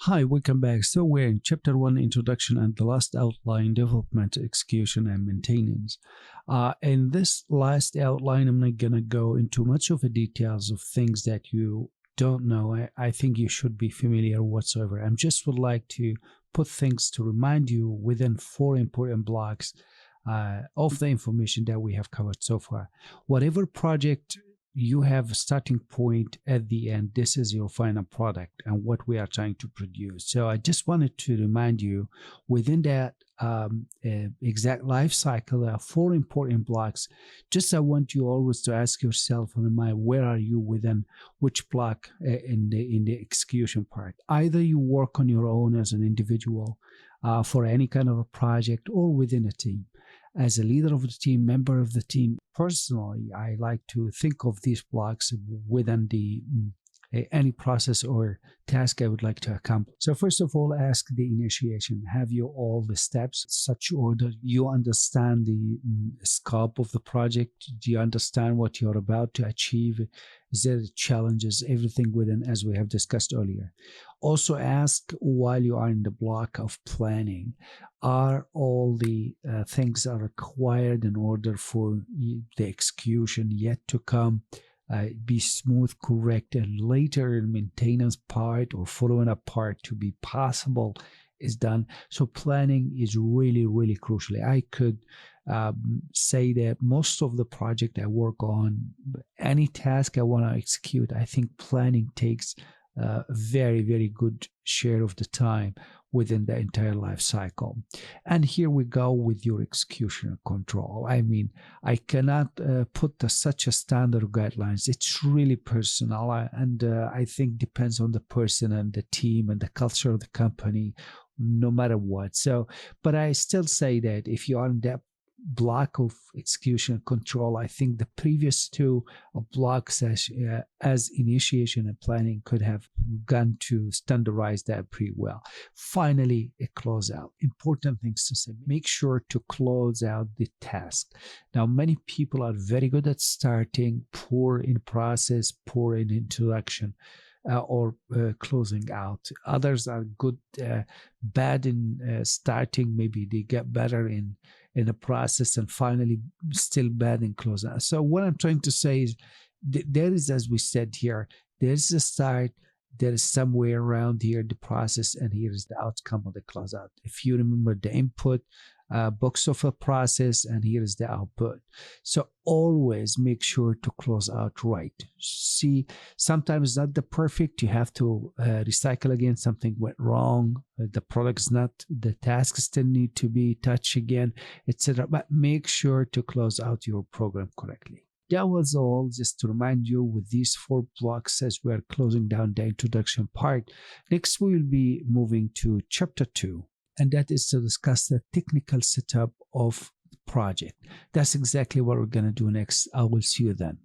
Hi, welcome back. So we're in Chapter 1, Introduction, and the last outline, Development, Execution, and Maintenance. In this last outline, I'm not going to go into much of the details of things that you don't know. I think you should be familiar whatsoever. I just would like to put things to remind you within 4 important blocks of the information that we have covered so far. Whatever project you have a starting point at the end, this is your final product and what we are trying to produce. So I just wanted to remind you within that exact life cycle, there are 4 important blocks. I want you always to ask yourself and remind, where are you within which block in the execution part? Either you work on your own as an individual for any kind of a project, or within a team. As a leader of the team, member of the team, personally, I like to think of these blocks within any process or task I would like to accomplish. So first of all, ask the initiation. Have you all the steps in such order? You understand the scope of the project? Do you understand what you're about to achieve? Is there challenges? Everything within, as we have discussed earlier. Also ask, while you are in the block of planning, are all the things are required in order for the execution yet to come be smooth, correct, and later in maintenance part or following up part to be possible is done. So planning is really, really crucial. I could say that most of the project I work on, any task I want to execute, I think planning takes a very, very good share of the time within the entire life cycle. And here we go with your execution control. I mean, I cannot put such a standard guidelines. It's really personal, and I think depends on the person and the team and the culture of the company, no matter what. So, but I still say that if you are in that block of execution control, I think the previous 2 blocks as initiation and planning could have gone to standardize that pretty well. Finally, a closeout. Important things to say. Make sure to close out the task. Now, many people are very good at starting, poor in process, poor in introduction. Or closing out. Others are good, bad in starting. Maybe they get better in the process, and finally still bad in closing out. So what I'm trying to say is there is, as we said here, there's a start, there is somewhere around here the process, and here is the outcome of the closeout. If you remember the input box of a process, and here is the output. So always make sure to close out right. See, sometimes it's not the perfect. You have to recycle again. Something went wrong. The product is not, the tasks still need to be touched again, etc. But make sure to close out your program correctly. That was all, just to remind you with these 4 blocks as we are closing down the introduction part. Next, we will be moving to Chapter 2. And that is to discuss the technical setup of the project. That's exactly what we're going to do next. I will see you then.